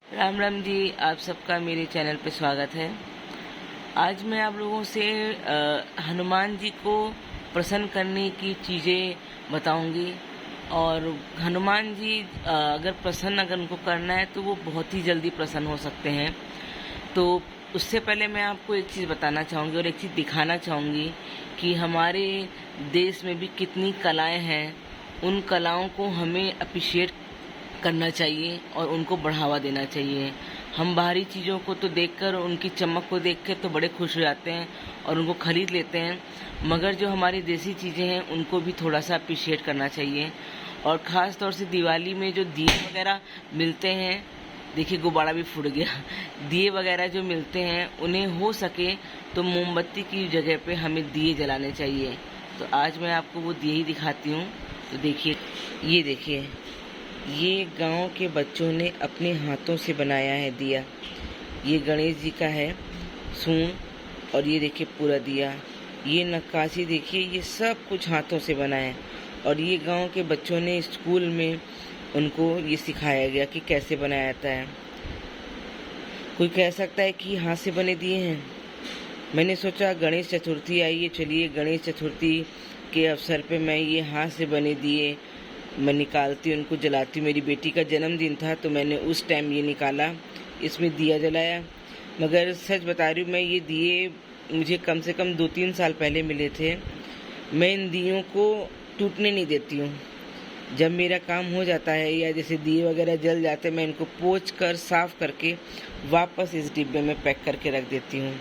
राम राम जी, आप सबका मेरे चैनल पे स्वागत है। आज मैं आप लोगों से हनुमान जी को प्रसन्न करने की चीज़ें बताऊंगी। और हनुमान जी अगर उनको करना है तो वो बहुत ही जल्दी प्रसन्न हो सकते हैं। तो उससे पहले मैं आपको एक चीज़ बताना चाहूँगी और एक चीज़ दिखाना चाहूँगी कि हमारे देश में भी कितनी कलाएं हैं। उन कलाओं को हमें अप्रिशिएट करना चाहिए और उनको बढ़ावा देना चाहिए। हम बाहरी चीज़ों को तो देखकर, उनकी चमक को देख के तो बड़े खुश हो जाते हैं और उनको खरीद लेते हैं, मगर जो हमारी देसी चीज़ें हैं उनको भी थोड़ा सा अप्रिशिएट करना चाहिए। और ख़ास तौर से दिवाली में जो दिए वगैरह मिलते हैं, देखिए गुब्बारा भी फूट गया दिए वगैरह जो मिलते हैं, उन्हें हो सके तो मोमबत्ती की जगह पे हमें दिए जलाने चाहिए। तो आज मैं आपको वो दिए ही दिखाती हूँ। तो देखिए, ये देखिए, ये गांव के बच्चों ने अपने हाथों से बनाया है दिया। ये गणेश जी का है सूंड, और ये देखिए पूरा दिया। ये नक्काशी देखिए, ये सब कुछ हाथों से बना है। और ये गांव के बच्चों ने स्कूल में उनको ये सिखाया गया कि कैसे बनाया जाता है। कोई कह सकता है कि हाथ से बने दिए हैं। मैंने सोचा गणेश चतुर्थी आई है, चलिए गणेश चतुर्थी के अवसर पे मैं ये हाथ से बने दिए मैं निकालती, उनको जलाती। मेरी बेटी का जन्मदिन था तो मैंने उस टाइम ये निकाला, इसमें दिया जलाया। मगर सच बता रही हूँ, मैं ये दिए मुझे कम से कम 2-3 साल पहले मिले थे। मैं इन दियों को टूटने नहीं देती हूँ। जब मेरा काम हो जाता है या जैसे दिए वगैरह जल जाते हैं, मैं इनको पोंछ कर साफ़ करके वापस इस डिब्बे में पैक करके रख देती हूँ।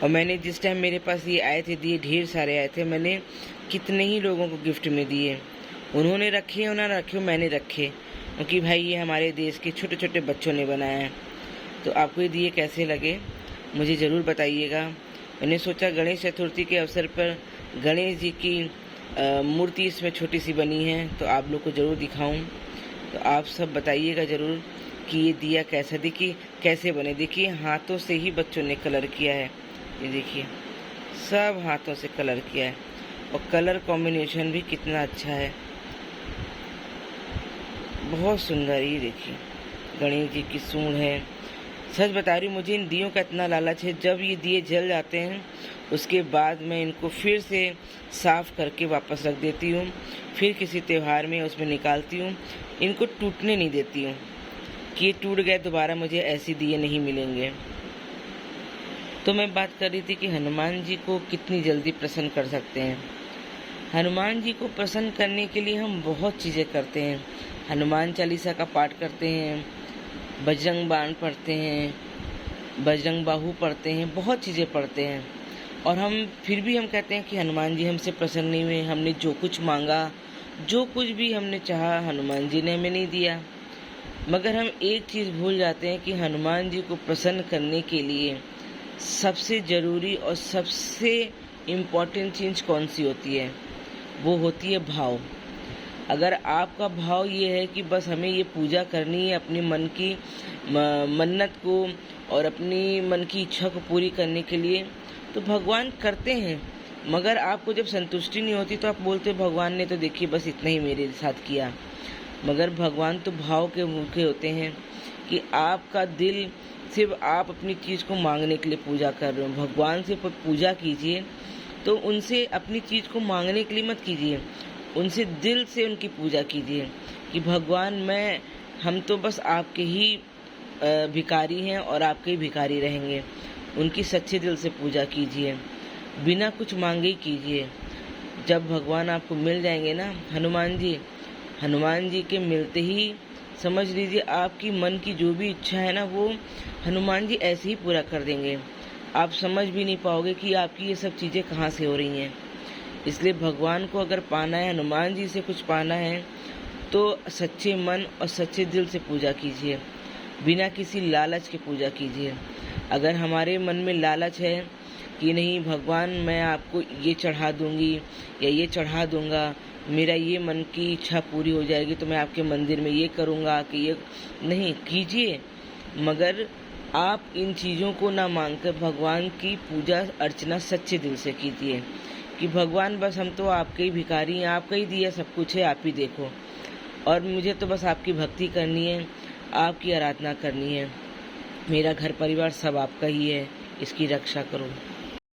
और मैंने जिस टाइम मेरे पास ये आए थे दिए, ढेर सारे आए थे, मैंने कितने ही लोगों को गिफ्ट में दिए। उन्होंने रखे, उन्होंने रखे, मैंने रखे, क्योंकि भाई ये हमारे देश के छोटे छोटे बच्चों ने बनाया है। तो आपको ये दिए कैसे लगे मुझे ज़रूर बताइएगा। मैंने सोचा गणेश चतुर्थी के अवसर पर गणेश जी की मूर्ति इसमें छोटी सी बनी है, तो आप लोग को ज़रूर दिखाऊं। तो आप सब बताइएगा ज़रूर कि ये दिया कैसा, देखिए कैसे बने। देखिए हाथों से ही बच्चों ने कलर किया है। ये देखिए सब हाथों से कलर किया है, और कलर कॉम्बिनेशन भी कितना अच्छा है, बहुत सुंदर। ये देखिए गणेश जी की सूंड है। सच बता रही हूँ, मुझे इन दियों का इतना लालच है। जब ये दिए जल जाते हैं उसके बाद मैं इनको फिर से साफ़ करके वापस रख देती हूँ। फिर किसी त्यौहार में उसमें निकालती हूँ। इनको टूटने नहीं देती हूँ कि ये टूट गए, दोबारा मुझे ऐसे दिए नहीं मिलेंगे। तो मैं बात कर रही थी कि हनुमान जी को कितनी जल्दी प्रसन्न कर सकते हैं। हनुमान जी को प्रसन्न करने के लिए हम बहुत चीज़ें करते हैं। हनुमान चालीसा का पाठ करते हैं, बजरंग बाण पढ़ते हैं, बजरंग बाहु पढ़ते हैं, बहुत चीज़ें पढ़ते हैं। और हम फिर भी हम कहते हैं कि हनुमान जी हमसे प्रसन्न नहीं हुए। हमने जो कुछ मांगा, जो कुछ भी हमने चाहा, हनुमान जी ने हमें नहीं दिया। मगर हम एक चीज़ भूल जाते हैं कि हनुमान जी को प्रसन्न करने के लिए सबसे ज़रूरी और सबसे इम्पॉर्टेंट चीज़ कौन सी होती है? वो होती है भाव। अगर आपका भाव ये है कि बस हमें ये पूजा करनी है अपनी मन की मन्नत को और अपनी मन की इच्छा को पूरी करने के लिए, तो भगवान करते हैं। मगर आपको जब संतुष्टि नहीं होती तो आप बोलते हो भगवान ने तो देखिए बस इतना ही मेरे साथ किया। मगर भगवान तो भाव के भूखे होते हैं कि आपका दिल सिर्फ आप अपनी चीज़ को मांगने के लिए पूजा कर रहे हो। भगवान से पूजा कीजिए तो उनसे अपनी चीज़ को मांगने के लिए मत कीजिए, उनसे दिल से उनकी पूजा कीजिए कि भगवान हम तो बस आपके ही भिखारी हैं और आपके ही भिखारी रहेंगे। उनकी सच्चे दिल से पूजा कीजिए, बिना कुछ मांगे ही कीजिए। जब भगवान आपको मिल जाएंगे ना, हनुमान जी के मिलते ही समझ लीजिए आपकी मन की जो भी इच्छा है ना, वो हनुमान जी ऐसे ही पूरा कर देंगे। आप समझ भी नहीं पाओगे कि आपकी ये सब चीज़ें कहाँ से हो रही हैं। इसलिए भगवान को अगर पाना है, हनुमान जी से कुछ पाना है, तो सच्चे मन और सच्चे दिल से पूजा कीजिए, बिना किसी लालच के पूजा कीजिए। अगर हमारे मन में लालच है कि नहीं भगवान मैं आपको ये चढ़ा दूंगी या ये चढ़ा दूंगा, मेरा ये मन की इच्छा पूरी हो जाएगी तो मैं आपके मंदिर में ये करूंगा कि ये नहीं कीजिए। मगर आप इन चीज़ों को ना मांगकर भगवान की पूजा अर्चना सच्चे दिल से कीजिए कि भगवान बस हम तो आपके ही भिखारी हैं, आपका ही दिया सब कुछ है, आप ही देखो, और मुझे तो बस आपकी भक्ति करनी है, आपकी आराधना करनी है। मेरा घर परिवार सब आपका ही है, इसकी रक्षा करो।